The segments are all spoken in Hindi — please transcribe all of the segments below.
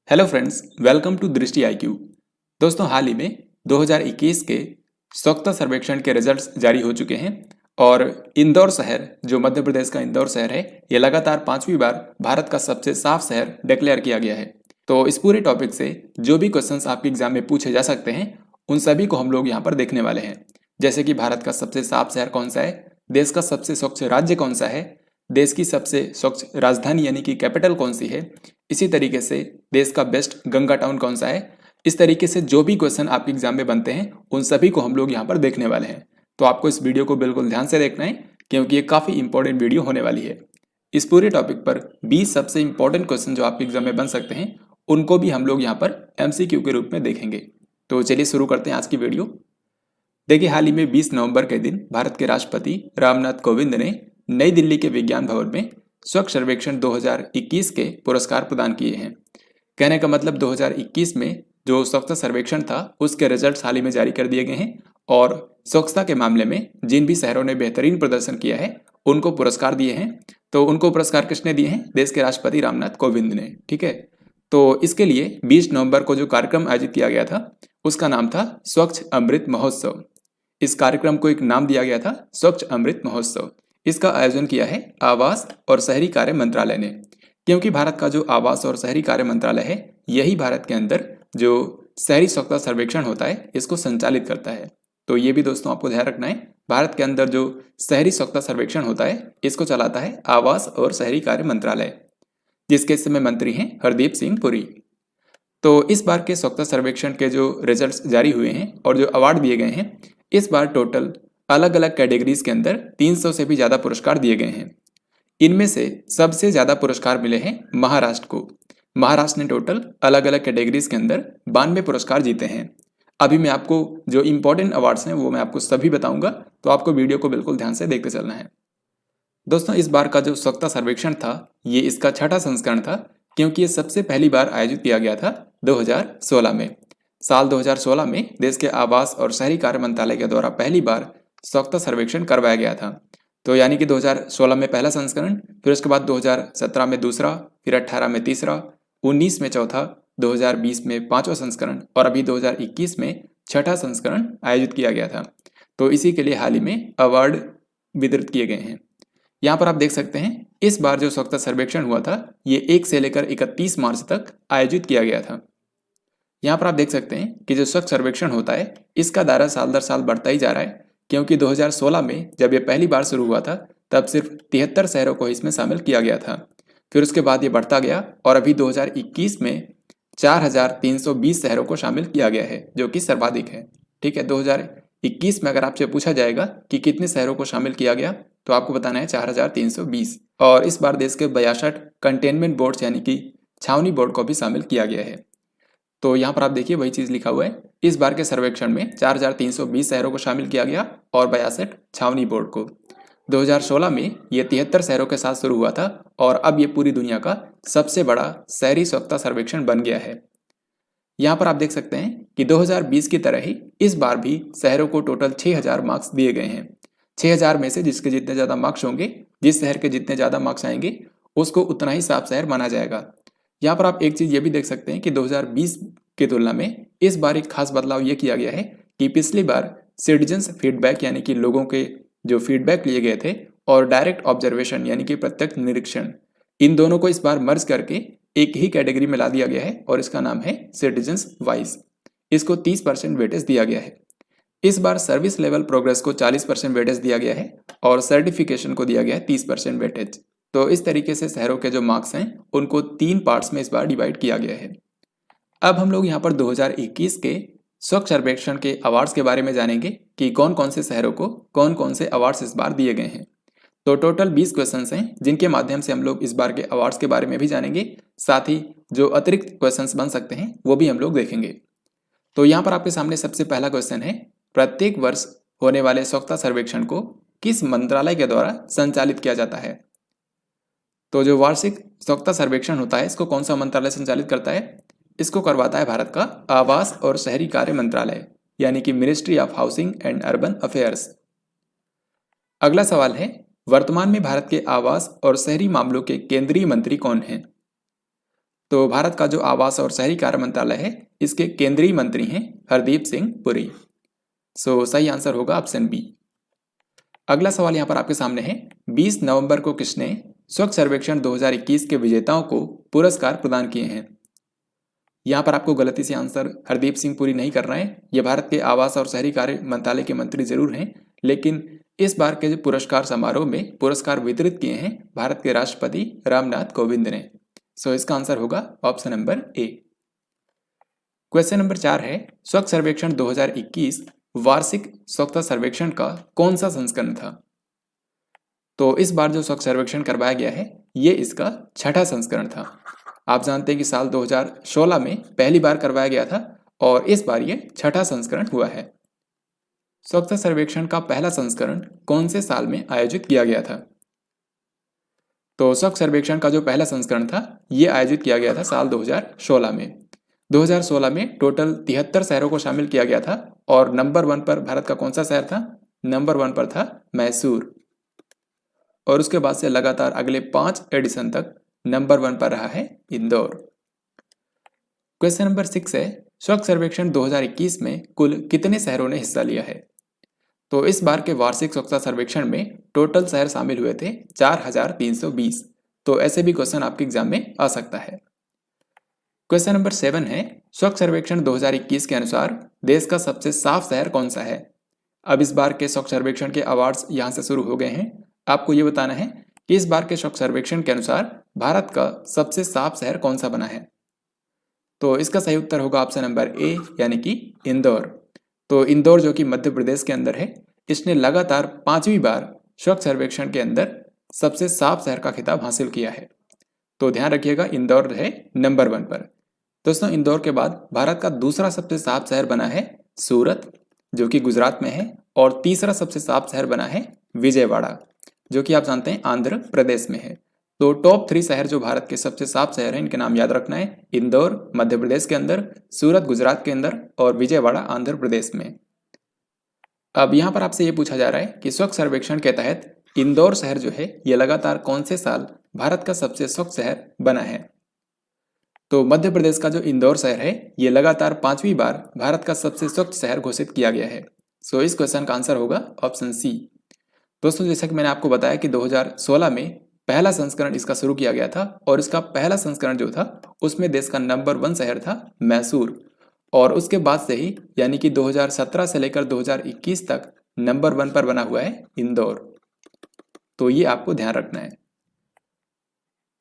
हेलो फ्रेंड्स, वेलकम टू दृष्टि आईक्यू। दोस्तों, हाल ही में 2021 के स्वच्छता सर्वेक्षण के रिजल्ट्स जारी हो चुके हैं और इंदौर शहर, जो मध्य प्रदेश का इंदौर शहर है, ये लगातार 5वीं बार भारत का सबसे साफ शहर डिक्लेयर किया गया है। तो इस पूरे टॉपिक से जो भी क्वेश्चंस आपके एग्जाम में पूछे जा सकते हैं, उन सभी को हम लोग यहाँ पर देखने वाले हैं। जैसे कि भारत का सबसे साफ शहर कौन सा है, देश का सबसे स्वच्छ राज्य कौन सा है, देश की सबसे स्वच्छ राजधानी यानी कि कैपिटल कौन सी है, इसी तरीके से देश का बेस्ट गंगा टाउन कौन सा है। इस तरीके से जो भी क्वेश्चन आपके एग्जाम में बनते हैं, उन सभी को हम लोग यहाँ पर देखने वाले हैं। तो आपको इस वीडियो को बिल्कुल ध्यान से देखना है, क्योंकि ये काफ़ी इंपॉर्टेंट वीडियो होने वाली है। इस पूरे टॉपिक पर 20 सबसे इंपॉर्टेंट क्वेश्चन जो आपके एग्जाम में बन सकते हैं, उनको भी हम लोग यहाँ पर MCQ के रूप में देखेंगे। तो चलिए शुरू करते हैं आज की वीडियो। देखिए, हाल ही में 20 नवंबर के दिन भारत के राष्ट्रपति रामनाथ कोविंद ने नई दिल्ली के विज्ञान भवन में स्वच्छ सर्वेक्षण 2021 के पुरस्कार प्रदान किए हैं। कहने का मतलब 2021 में जो स्वच्छता सर्वेक्षण था, उसके रिजल्ट्स हाल ही में जारी कर दिए गए हैं और स्वच्छता के मामले में जिन भी शहरों ने बेहतरीन प्रदर्शन किया है, उनको पुरस्कार दिए हैं। तो उनको पुरस्कार किसने दिए हैं? देश के राष्ट्रपति रामनाथ कोविंद ने। ठीक है, तो इसके लिए 20 नवंबर को जो कार्यक्रम आयोजित किया गया था, उसका नाम था स्वच्छ अमृत महोत्सव। इस कार्यक्रम को एक नाम दिया गया था, स्वच्छ अमृत महोत्सव। इसका आयोजन किया है आवास और शहरी कार्य मंत्रालय ने, क्योंकि भारत का जो आवास और शहरी कार्य मंत्रालय है, यही भारत के अंदर जो शहरी स्वच्छता सर्वेक्षण होता है, इसको संचालित करता है। तो ये भी दोस्तों आपको ध्यान रखना है, भारत के अंदर जो शहरी स्वच्छता सर्वेक्षण होता है, इसको चलाता है आवास और शहरी कार्य मंत्रालय, जिसके इस समय मंत्री हैं हरदीप सिंह पुरी। तो इस बार के स्वच्छता सर्वेक्षण के जो रिजल्ट्स जारी हुए हैं और जो अवार्ड दिए गए हैं, इस बार टोटल अलग अलग कैटेगरीज के अंदर 300 से भी ज़्यादा पुरस्कार दिए गए हैं। इनमें से सबसे ज़्यादा पुरस्कार मिले हैं महाराष्ट्र को। महाराष्ट्र ने टोटल अलग अलग कैटेगरीज के अंदर 92 पुरस्कार जीते हैं। अभी मैं आपको जो इंपॉर्टेंट अवार्ड्स हैं वो मैं आपको सभी बताऊंगा, तो आपको वीडियो को बिल्कुल ध्यान से देखते चलना है। दोस्तों, इस बार का जो स्वच्छता सर्वेक्षण था, ये इसका 6ठा संस्करण था, क्योंकि ये सबसे पहली बार आयोजित किया गया था 2016 में। साल 2016 में देश के आवास और शहरी कार्य मंत्रालय के द्वारा पहली बार स्वच्छता सर्वेक्षण करवाया गया था। तो यानी कि 2016 में पहला संस्करण, फिर उसके बाद 2017 में दूसरा, फिर 18 में तीसरा, 19 में चौथा, 2020 में पांचवा संस्करण और अभी 2021 में 6ठा संस्करण आयोजित किया गया था। तो इसी के लिए हाल ही में अवार्ड वितरित किए गए हैं। यहाँ पर आप देख सकते हैं, इस बार जो स्वच्छता सर्वेक्षण हुआ था, ये 1 से लेकर 31 मार्च तक आयोजित किया गया था। यहाँ पर आप देख सकते हैं कि जो स्वच्छ सर्वेक्षण होता है, इसका दायरा साल दर साल बढ़ता ही जा रहा है, क्योंकि 2016 में जब ये पहली बार शुरू हुआ था, तब सिर्फ 73 शहरों को इसमें शामिल किया गया था। फिर उसके बाद ये बढ़ता गया और अभी 2021 में 4320 शहरों को शामिल किया गया है, जो कि सर्वाधिक है। ठीक है, 2021 में अगर आपसे पूछा जाएगा कि कितने शहरों को शामिल किया गया, तो आपको बताना है 4320। और इस बार देश के 62 कंटेनमेंट बोर्ड्स यानी कि छावनी बोर्ड को भी शामिल किया गया है। तो यहाँ पर आप देखिए, वही चीज़ लिखा हुआ है, इस बार के सर्वेक्षण में 4320 शहरों को शामिल किया गया और 62 छावनी बोर्ड को। 2016 में ये 73 शहरों के साथ शुरू हुआ था और अब ये पूरी दुनिया का सबसे बड़ा शहरी स्वच्छता सर्वेक्षण बन गया है। यहाँ पर आप देख सकते हैं कि 2020 की तरह ही इस बार भी शहरों को टोटल 6000 मार्क्स दिए गए हैं। 6000 में से जिसके जितने ज़्यादा मार्क्स होंगे, जिस शहर के जितने ज़्यादा मार्क्स आएंगे, उसको उतना ही साफ शहर माना जाएगा। यहाँ पर आप एक चीज़ ये भी देख सकते हैं कि 2020 की तुलना में इस बार एक खास बदलाव ये किया गया है कि पिछली बार सिटीजन्स फीडबैक यानी कि लोगों के जो फीडबैक लिए गए थे और डायरेक्ट ऑब्जर्वेशन यानी कि प्रत्यक्ष निरीक्षण, इन दोनों को इस बार मर्ज करके एक ही कैटेगरी में ला दिया गया है और इसका नाम है सिटीजन्स वाइज। इसको 30% वेटेज दिया गया है। इस बार सर्विस लेवल प्रोग्रेस को 40% वेटेज दिया गया है और सर्टिफिकेशन को दिया गया है 30% वेटेज। तो इस तरीके से शहरों के जो मार्क्स हैं, उनको 3 पार्ट्स में इस बार डिवाइड किया गया है। अब हम लोग यहाँ पर 2021 के स्वच्छ सर्वेक्षण के अवार्ड्स के बारे में जानेंगे कि कौन कौन से शहरों को कौन कौन से अवार्ड्स इस बार दिए गए हैं। तो टोटल 20 क्वेश्चंस हैं, जिनके माध्यम से हम लोग इस बार के अवार्ड्स के बारे में भी जानेंगे, साथ ही जो अतिरिक्त क्वेश्चंस बन सकते हैं वो भी हम लोग देखेंगे। तो यहाँ पर आपके सामने सबसे पहला क्वेश्चन है, प्रत्येक वर्ष होने वाले स्वच्छता सर्वेक्षण को किस मंत्रालय के द्वारा संचालित किया जाता है? तो जो वार्षिक स्वच्छता सर्वेक्षण होता है, इसको कौन सा मंत्रालय संचालित करता है? इसको करवाता है भारत का आवास और शहरी कार्य मंत्रालय यानी कि ministry of housing and urban affairs. अगला सवाल है, वर्तमान में भारत के आवास और शहरी मामलों के केंद्रीय मंत्री कौन हैं? तो भारत का जो आवास और शहरी कार्य मंत्रालय है इसके केंद्रीय मंत्री हैं हरदीप सिंह पुरी। सो सही आंसर होगा ऑप्शन बी। अगला सवाल यहाँ पर आपके सामने है, 20 नवंबर को किसने स्वच्छ सर्वेक्षण 2021 के विजेताओं को पुरस्कार प्रदान किए हैं? यहाँ पर आपको गलती से आंसर हरदीप सिंह पुरी नहीं करना है। ये भारत के आवास और शहरी कार्य मंत्रालय के मंत्री जरूर हैं, लेकिन इस बार के जो पुरस्कार समारोह में पुरस्कार वितरित किए हैं भारत के राष्ट्रपति रामनाथ कोविंद ने। सो इसका आंसर होगा option number A. Question number 4 है, स्वच्छ सर्वेक्षण 2021 वार्षिक स्वच्छता सर्वेक्षण का कौन सा संस्करण था? तो इस बार जो स्वच्छ सर्वेक्षण करवाया गया है ये इसका छठा संस्करण था। आप जानते हैं कि साल 2016 में पहली बार करवाया गया था और इस बार ये छठा संस्करण हुआ है। स्वच्छता सर्वेक्षण का पहला संस्करण कौन से साल में आयोजित किया गया था? तो स्वच्छ सर्वेक्षण का जो पहला संस्करण था ये आयोजित किया गया था साल 2016 में। 2016 में टोटल 73 शहरों को शामिल किया गया था और नंबर 1 पर भारत का कौन सा शहर था? नंबर 1 पर था मैसूर। और उसके बाद से लगातार अगले 5 एडिशन तक नंबर 1 पर रहा है इंदौर। क्वेश्चन नंबर 6 है, स्वच्छ सर्वेक्षण 2021 में कुल कितने शहरों ने हिस्सा लिया है? तो इस बार के वार्षिक स्वच्छता सर्वेक्षण में टोटल शहर शामिल हुए थे 4320। तो ऐसे भी क्वेश्चन आपके एग्जाम में आ सकता है। क्वेश्चन नंबर 7 है, स्वच्छ सर्वेक्षण 2021 के अनुसार देश का सबसे साफ शहर कौन सा है? अब इस बार के स्वच्छ सर्वेक्षण के अवार्ड्स यहाँ से शुरू हो गए हैं। आपको ये बताना है कि इस बार के स्वच्छ सर्वेक्षण के अनुसार भारत का सबसे साफ शहर कौन सा बना है? तो इसका सही उत्तर होगा ऑप्शन नंबर ए यानी कि इंदौर। तो इंदौर जो कि मध्य प्रदेश के अंदर है, इसने लगातार 5वीं बार स्वच्छ सर्वेक्षण के अंदर सबसे साफ शहर का खिताब हासिल किया है। तो ध्यान रखिएगा इंदौर है नंबर 1 पर। दोस्तों इंदौर के बाद भारत का दूसरा सबसे साफ शहर बना है सूरत जो कि गुजरात में है, और तीसरा सबसे साफ शहर बना है विजयवाड़ा जो कि आप जानते हैं आंध्र प्रदेश में है। तो टॉप 3 शहर जो भारत के सबसे साफ शहर हैं इनके नाम याद रखना है, इंदौर मध्य प्रदेश के अंदर, सूरत गुजरात के अंदर और विजयवाड़ा आंध्र प्रदेश में। अब यहाँ पर आपसे ये पूछा जा रहा है कि स्वच्छ सर्वेक्षण के तहत इंदौर शहर जो है ये लगातार कौन से साल भारत का सबसे स्वच्छ शहर बना है? तो मध्य प्रदेश का जो इंदौर शहर है ये लगातार 5वीं बार भारत का सबसे स्वच्छ शहर घोषित किया गया है। सो इस क्वेश्चन का आंसर होगा ऑप्शन सी। दोस्तों जैसा कि मैंने आपको बताया कि 2016 में पहला संस्करण इसका शुरू किया गया था और इसका पहला संस्करण जो था उसमें देश का नंबर 1 शहर था मैसूर, और उसके बाद से ही यानी कि 2017 से लेकर 2021 तक नंबर 1 पर बना हुआ है इंदौर। तो ये आपको ध्यान रखना है।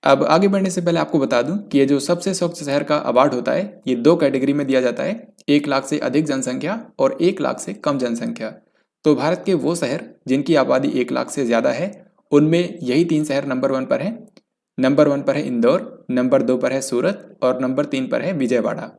अब आगे बढ़ने से पहले आपको बता दूं कि ये जो सबसे स्वच्छ शहर का अवार्ड होता है ये 2 कैटेगरी में दिया जाता है, 1 लाख से अधिक जनसंख्या और 1 लाख से कम जनसंख्या। तो भारत के वो शहर जिनकी आबादी 1 लाख से ज़्यादा है उनमें यही 3 शहर नंबर 1 पर हैं। नंबर 1 पर है इंदौर, नंबर 2 पर है सूरत और नंबर 3 पर है विजयवाड़ा।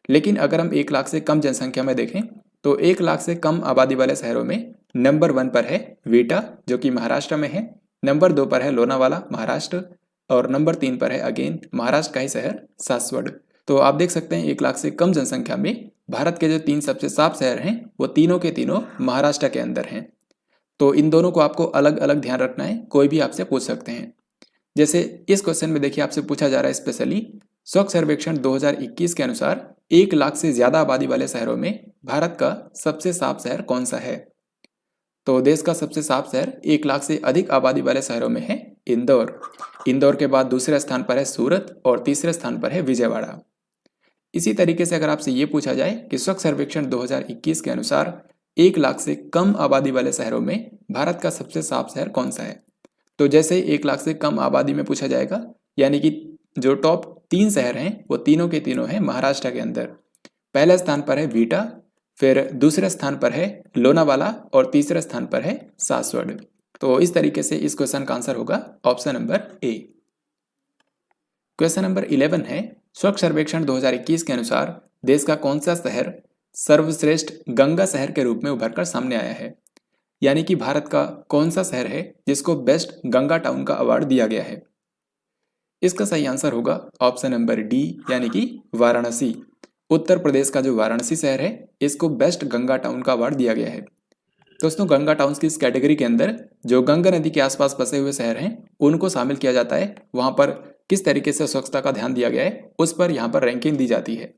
लेकिन अगर हम 1 लाख से कम जनसंख्या में देखें तो 1 लाख से कम आबादी वाले शहरों में नंबर 1 पर है वीटा जो कि महाराष्ट्र में है, नंबर 2 पर है लोनावाला महाराष्ट्र और नंबर 3 पर है अगेन महाराष्ट्र का ही शहर सासवड़। तो आप देख सकते हैं 1 लाख से कम जनसंख्या में भारत के जो 3 सबसे साफ शहर हैं वो तीनों के तीनों महाराष्ट्र के अंदर हैं। तो इन दोनों को आपको अलग अलग ध्यान रखना है, कोई भी आपसे पूछ सकते हैं। जैसे इस क्वेश्चन में देखिए आपसे पूछा जा रहा है स्पेशली स्वच्छ सर्वेक्षण 2021 के अनुसार 1 लाख से ज्यादा आबादी वाले शहरों में भारत का सबसे साफ शहर कौन सा है? तो देश का सबसे साफ शहर 1 लाख से अधिक आबादी वाले शहरों में है इंदौर। इंदौर के बाद दूसरे स्थान पर है सूरत और तीसरे स्थान पर है विजयवाड़ा। इसी तरीके से अगर आपसे ये पूछा जाए कि स्वच्छ सर्वेक्षण 2021 के अनुसार 1 लाख से कम आबादी वाले शहरों में भारत का सबसे साफ शहर कौन सा है, तो जैसे 1 लाख से कम आबादी में पूछा जाएगा यानी कि जो टॉप 3 शहर हैं वो तीनों के तीनों हैं महाराष्ट्र के अंदर। पहले स्थान पर है वीटा, फिर दूसरे स्थान पर है लोनावाला और तीसरे स्थान पर है सासवड़। तो इस तरीके से इस क्वेश्चन का आंसर होगा option number A. Question number 11 है स्वच्छ सर्वेक्षण 2021 के अनुसार देश का कौन सा शहर सर्वश्रेष्ठ गंगा शहर के रूप में उभर कर सामने आया है? यानी कि भारत का कौन सा शहर है जिसको बेस्ट गंगा टाउन का अवार्ड दिया गया है? इसका सही आंसर होगा ऑप्शन नंबर डी यानी कि वाराणसी। उत्तर प्रदेश का जो वाराणसी शहर है इसको बेस्ट गंगा टाउन का अवार्ड दिया गया है। दोस्तों गंगा टाउन्स की इस कैटेगरी के अंदर जो गंगा नदी के आसपास बसे हुए शहर हैं उनको शामिल किया जाता है। वहाँ पर किस तरीके से स्वच्छता का ध्यान दिया गया है उस पर यहाँ पर रैंकिंग दी जाती है।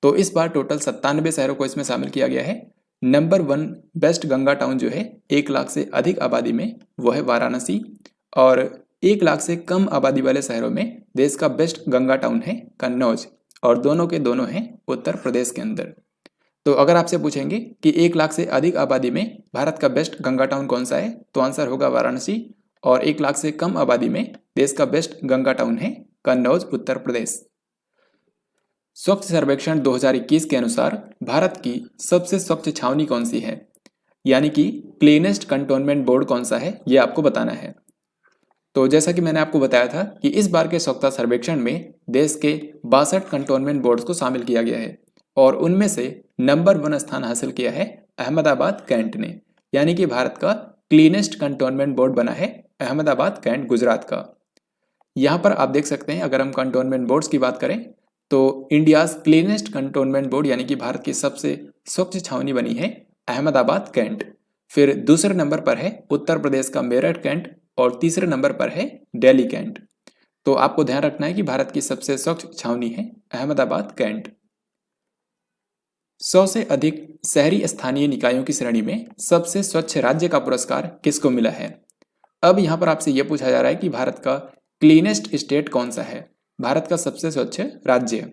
तो इस बार टोटल 97 शहरों को इसमें शामिल किया गया है। नंबर 1 बेस्ट गंगा टाउन जो है 1 लाख से अधिक आबादी में वो है वाराणसी, और 1 लाख से कम आबादी वाले शहरों में देश का बेस्ट गंगा टाउन है कन्नौज, और दोनों के दोनों हैं उत्तर प्रदेश के अंदर। तो अगर आपसे पूछेंगे कि 1 लाख से अधिक आबादी में भारत का बेस्ट गंगा टाउन कौन सा है, तो आंसर होगा वाराणसी, और 1 लाख से कम आबादी में देश का बेस्ट गंगा टाउन है कन्नौज, उत्तर प्रदेश। स्वच्छ सर्वेक्षण 2021 के अनुसार भारत की सबसे स्वच्छ छावनी कौन सी है, यानी कि क्लीनेस्ट कंटोनमेंट बोर्ड कौन सा है, ये आपको बताना है। तो जैसा कि मैंने आपको बताया था कि इस बार के स्वच्छता सर्वेक्षण में देश के 62 कंटोनमेंट बोर्ड्स को शामिल किया गया है, और उनमें से नंबर 1 स्थान हासिल किया है अहमदाबाद कैंट ने, यानी कि भारत का क्लीनेस्ट कंटोनमेंट बोर्ड बना है अहमदाबाद कैंट, गुजरात का। यहाँ पर आप देख सकते हैं, अगर हम कंटोनमेंट बोर्ड्स की बात करें तो इंडियाज क्लीनेस्ट कंटोनमेंट बोर्ड यानी कि भारत की सबसे स्वच्छ छावनी बनी है अहमदाबाद कैंट। फिर दूसरे नंबर पर है उत्तर प्रदेश का मेरठ कैंट, और तीसरे नंबर पर है दिल्ली कैंट। तो आपको ध्यान रखना है कि भारत की सबसे स्वच्छ छावनी है अहमदाबाद कैंट। 100 से अधिक शहरी स्थानीय निकायों की श्रेणी में सबसे स्वच्छ राज्य का पुरस्कार किसको मिला है। अब यहाँ पर आपसे यह पूछा जा रहा है कि भारत का क्लीनेस्ट स्टेट कौन सा है, भारत का सबसे स्वच्छ राज्य।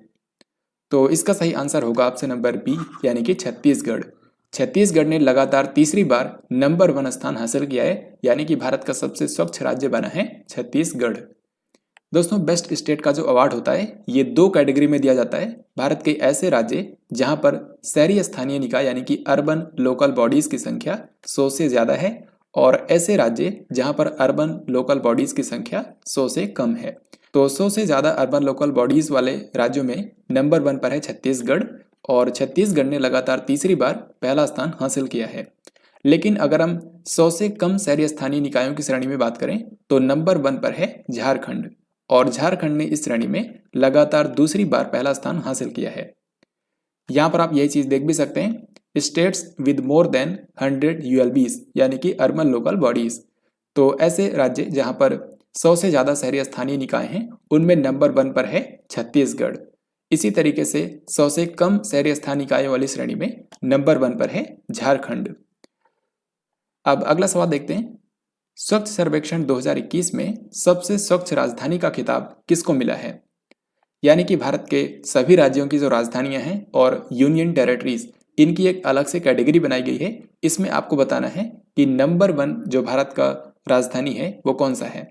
तो इसका सही आंसर होगा ऑप्शन नंबर बी, यानी कि छत्तीसगढ़। छत्तीसगढ़ ने लगातार तीसरी बार नंबर 1 स्थान हासिल किया है, यानी कि भारत का सबसे स्वच्छ राज्य बना है छत्तीसगढ़। दोस्तों, बेस्ट स्टेट का जो अवार्ड होता है ये 2 कैटेगरी में दिया जाता है। भारत के ऐसे राज्य जहां पर शहरी स्थानीय निकाय यानी कि अर्बन लोकल बॉडीज की संख्या 100 से ज्यादा है, और ऐसे राज्य जहां पर अर्बन लोकल बॉडीज की संख्या 100 से कम है। तो 100 से ज्यादा अर्बन लोकल बॉडीज वाले राज्यों में नंबर 1 पर है छत्तीसगढ़, और छत्तीसगढ़ ने लगातार तीसरी बार पहला स्थान हासिल किया है। लेकिन अगर हम 100 से कम शहरी स्थानीय निकायों की श्रेणी में बात करें तो नंबर 1 पर है झारखंड, और झारखंड ने इस श्रेणी में लगातार दूसरी बार पहला स्थान हासिल किया है। यहाँ पर आप यही चीज देख भी सकते हैं, स्टेट्स विद मोर देन 100 यूएलबीज यानी कि अर्बन लोकल बॉडीज। तो ऐसे राज्य जहां पर 100 से ज्यादा शहरी स्थानीय निकाय हैं उनमें नंबर 1 पर है छत्तीसगढ़। इसी तरीके से 100 से कम शहरी स्थानीय निकायों वाली श्रेणी में नंबर 1 पर है झारखंड। अब अगला सवाल देखते हैं, स्वच्छ सर्वेक्षण 2021 में सबसे स्वच्छ राजधानी का खिताब किसको मिला है, यानी कि भारत के सभी राज्यों की जो राजधानियां हैं और यूनियन टेरिटरीज, इनकी एक अलग से कैटेगरी बनाई गई है। इसमें आपको बताना है कि नंबर 1 जो भारत का राजधानी है वो कौन सा है।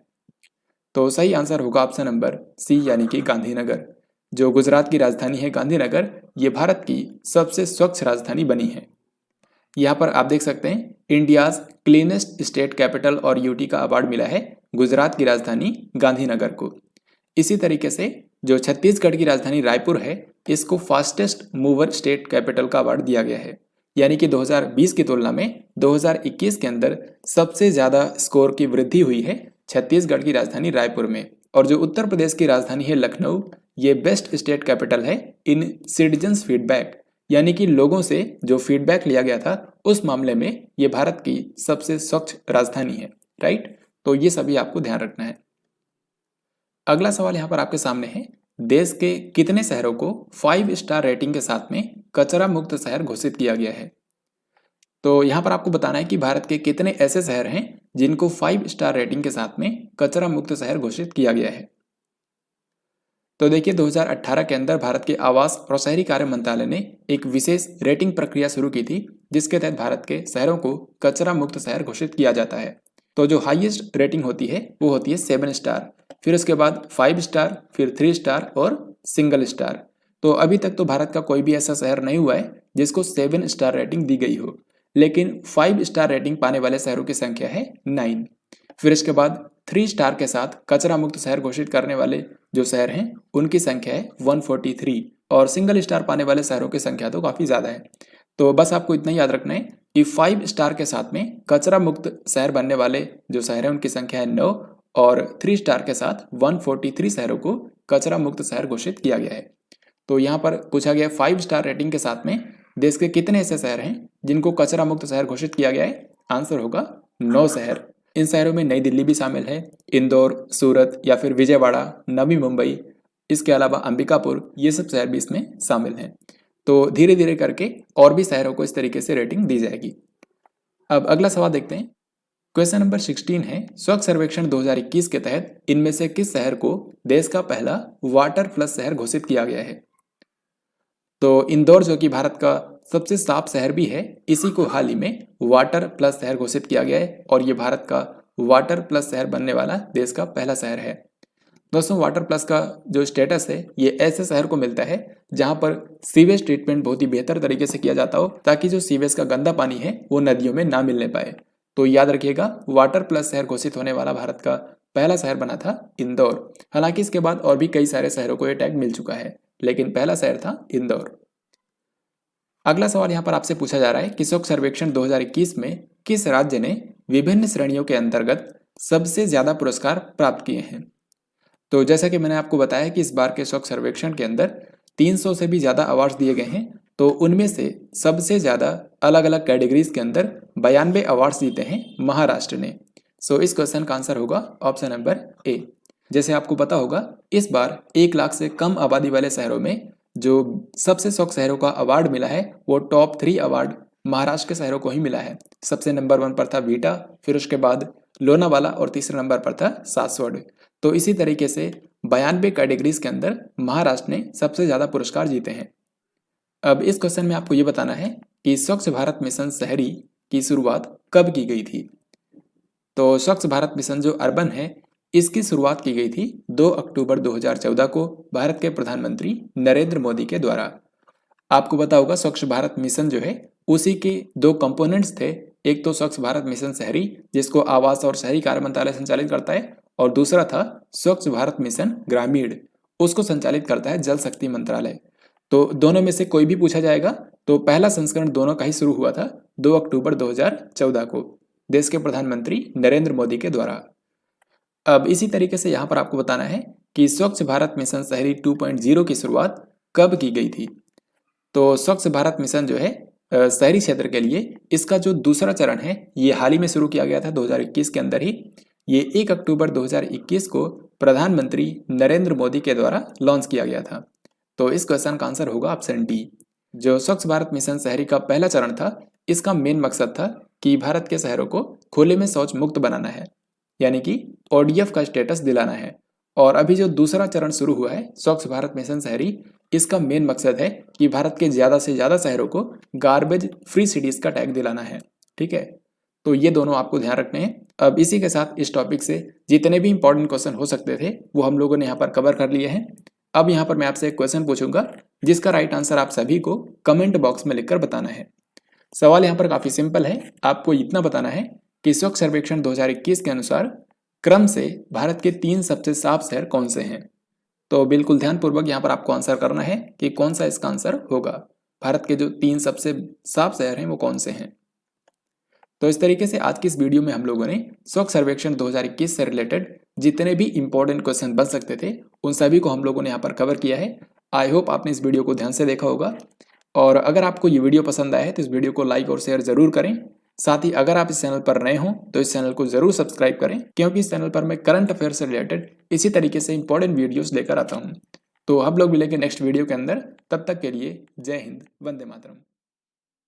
तो सही आंसर होगा ऑप्शन नंबर सी, यानी कि गांधीनगर। जो गुजरात की राजधानी है गांधीनगर, ये भारत की सबसे स्वच्छ राजधानी बनी है। यहाँ पर आप देख सकते हैं, इंडियाज क्लीनेस्ट स्टेट कैपिटल और यूटी का अवार्ड मिला है गुजरात की राजधानी गांधीनगर को। इसी तरीके से जो छत्तीसगढ़ की राजधानी रायपुर है, इसको फास्टेस्ट मूवर स्टेट कैपिटल का अवार्ड दिया गया है, यानी कि 2020 की तुलना में 2021 के अंदर सबसे ज्यादा स्कोर की वृद्धि हुई है छत्तीसगढ़ की राजधानी रायपुर में। और जो उत्तर प्रदेश की राजधानी है लखनऊ, ये बेस्ट स्टेट कैपिटल है इन सिटीजन्स फीडबैक, यानी कि लोगों से जो फीडबैक लिया गया था उस मामले में ये भारत की सबसे स्वच्छ राजधानी है। राइट, तो ये सभी आपको ध्यान रखना है। अगला सवाल यहाँ पर आपके सामने है, देश के कितने शहरों को 5 स्टार रेटिंग के साथ में कचरा मुक्त शहर घोषित किया गया है। तो यहाँ पर आपको बताना है कि भारत के कितने ऐसे शहर हैं जिनको 5 स्टार रेटिंग के साथ में कचरा मुक्त शहर घोषित किया गया है। तो देखिए, 2018 के अंदर भारत के आवास और शहरी कार्य मंत्रालय ने एक विशेष रेटिंग प्रक्रिया शुरू की थी, जिसके तहत भारत के शहरों को कचरा मुक्त शहर घोषित किया जाता है। तो जो हाईएस्ट रेटिंग होती है वो होती है 7 स्टार, फिर उसके बाद 5 स्टार, फिर 3 स्टार और सिंगल स्टार। तो अभी तक तो भारत का कोई भी ऐसा शहर नहीं हुआ है जिसको 7 स्टार रेटिंग दी गई हो, लेकिन 5 स्टार रेटिंग पाने वाले शहरों की संख्या है 9। फिर इसके बाद 3 स्टार के साथ कचरा मुक्त शहर घोषित करने वाले जो शहर हैं उनकी संख्या है 143, और सिंगल स्टार पाने वाले शहरों की संख्या तो काफी ज्यादा है। तो बस आपको इतना याद रखना है कि 5 स्टार के साथ में कचरा मुक्त शहर बनने वाले जो शहर हैं उनकी संख्या है 9, और 3 स्टार के साथ 143 शहरों को कचरा मुक्त शहर घोषित किया गया है। तो यहाँ पर पूछा गया 5 स्टार रेटिंग के साथ में देश के कितने ऐसे शहर हैं जिनको कचरा मुक्त शहर घोषित किया गया है। आंसर होगा 9 शहर। इन शहरों में नई दिल्ली भी शामिल है, इंदौर, सूरत या फिर विजयवाड़ा, नवी मुंबई, इसके अलावा अंबिकापुर, ये सब शहर भी इसमें शामिल हैं। तो धीरे धीरे करके और भी शहरों को इस तरीके से रेटिंग दी जाएगी। अब अगला सवाल देखते हैं। क्वेश्चन नंबर 16 है, स्वच्छ सर्वेक्षण 2021 के तहत इनमें से किस शहर को देश का पहला वाटर प्लस शहर घोषित किया गया है? तो इंदौर, जो कि भारत का सबसे साफ शहर भी है, इसी को हाल ही में वाटर प्लस शहर घोषित किया गया है और ये भारत का वाटर प्लस शहर बनने वाला देश का पहला शहर है। दोस्तों, वाटर प्लस का जो स्टेटस है ये ऐसे शहर को मिलता है जहां पर सीवेज ट्रीटमेंट बहुत ही बेहतर तरीके से किया जाता हो, ताकि जो सीवेज का गंदा पानी है वो नदियों में ना मिलने पाए। तो याद रखिएगा, वाटर प्लस शहर घोषित होने वाला भारत का पहला शहर बना था इंदौर। हालांकि इसके बाद और भी कई सारे शहरों को यह टैग मिल चुका है, लेकिन पहला शहर था इंदौर। अगला सवाल यहाँ पर आपसे पूछा जा रहा है कि स्वच्छ सर्वेक्षण 2021 में किस राज्य ने विभिन्न श्रेणियों के अंतर्गत सबसे ज्यादा पुरस्कार प्राप्त किए हैं? तो जैसा कि मैंने आपको बताया कि इस बार के स्वच्छ सर्वेक्षण के अंदर 300 से भी ज्यादा अवार्ड्स दिए गए हैं, तो उनमें से सबसे ज्यादा अलग अलग कैटेगरीज के अंदर 92 अवार्ड्स जीते हैं महाराष्ट्र ने। सो इस क्वेश्चन का आंसर होगा ऑप्शन नंबर ए। जैसे आपको पता होगा, इस बार 1 लाख से कम आबादी वाले शहरों में जो सबसे स्वच्छ शहरों का अवार्ड मिला है वो टॉप 3 अवार्ड महाराष्ट्र के शहरों को ही मिला है। सबसे नंबर 1 पर था बीटा, फिर उसके बाद लोनावाला और तीसरे नंबर पर था सासवड। तो इसी तरीके से 92 कैटेगरीज के अंदर महाराष्ट्र ने सबसे ज्यादा पुरस्कार जीते हैं। अब इस क्वेश्चन में आपको ये बताना है कि स्वच्छ भारत मिशन शहरी की शुरुआत कब की गई थी? तो स्वच्छ भारत मिशन जो अर्बन है, इसकी शुरुआत की गई थी 2 अक्टूबर 2014 को भारत के प्रधानमंत्री नरेंद्र मोदी के द्वारा। आपको पता होगा, स्वच्छ भारत मिशन जो है उसी के 2 कंपोनेंट्स थे। एक तो स्वच्छ भारत मिशन शहरी, जिसको आवास और शहरी कार्य मंत्रालय संचालित करता है, और दूसरा था स्वच्छ भारत मिशन ग्रामीण, उसको संचालित करता है जल शक्ति मंत्रालय। तो दोनों में से कोई भी पूछा जाएगा तो पहला संस्करण दोनों का ही शुरू हुआ था 2 अक्टूबर 2014 को देश के प्रधानमंत्री नरेंद्र मोदी के द्वारा। अब इसी तरीके से यहाँ पर आपको बताना है कि स्वच्छ भारत मिशन शहरी 2.0 की शुरुआत कब की गई थी? तो स्वच्छ भारत मिशन जो है शहरी क्षेत्र के लिए, इसका जो दूसरा चरण है ये हाल ही में शुरू किया गया था 2021 के अंदर ही। ये 1 अक्टूबर 2021 को प्रधानमंत्री नरेंद्र मोदी के द्वारा लॉन्च किया गया था। तो इस क्वेश्चन का आंसर होगा ऑप्शन डी। जो स्वच्छ भारत मिशन शहरी का पहला चरण था, इसका मेन मकसद था कि भारत के शहरों को खुले में शौच मुक्त बनाना है, यानी कि ODF का स्टेटस दिलाना है। और अभी जो दूसरा चरण शुरू हुआ है स्वच्छ भारत मिशन शहरी, इसका मेन मकसद है कि भारत के ज्यादा से ज्यादा शहरों को गार्बेज फ्री सिटीज का टैग दिलाना है। ठीक है, तो ये दोनों आपको ध्यान रखने हैं। अब इसी के साथ इस टॉपिक से जितने भी इंपॉर्टेंट क्वेश्चन हो सकते थे वो हम लोगों ने यहाँ पर कवर कर लिए हैं। अब यहाँ पर मैं आपसे एक क्वेश्चन पूछूंगा, जिसका राइट आंसर आप सभी को कमेंट बॉक्स में लिखकर बताना है। सवाल यहाँ पर काफी सिंपल है, आपको इतना बताना है कि स्वच्छ सर्वेक्षण 2021 के अनुसार क्रम से भारत के 3 सबसे साफ शहर कौन से हैं? तो बिल्कुल ध्यानपूर्वक यहाँ पर आपको आंसर करना है कि कौन सा इसका आंसर होगा। भारत के जो 3 सबसे साफ शहर हैं वो कौन से हैं? तो इस तरीके से आज की इस वीडियो में हम लोगों ने स्वच्छ सर्वेक्षण 2021 से रिलेटेड जितने भी इंपॉर्टेंट क्वेश्चन बन सकते थे उन सभी को हम लोगों ने यहाँ पर कवर किया है। आई होप आपने इस वीडियो को ध्यान से देखा होगा, और अगर आपको ये वीडियो पसंद आया है तो इस वीडियो को लाइक और शेयर जरूर करें। साथ ही अगर आप इस चैनल पर नए हों तो इस चैनल को जरूर सब्सक्राइब करें, क्योंकि इस चैनल पर मैं करंट अफेयर से रिलेटेड इसी तरीके से इंपॉर्टेंट वीडियोस लेकर आता हूं। तो हम लोग मिलेंगे नेक्स्ट वीडियो के अंदर, तब तक के लिए जय हिंद, वंदे मातरम।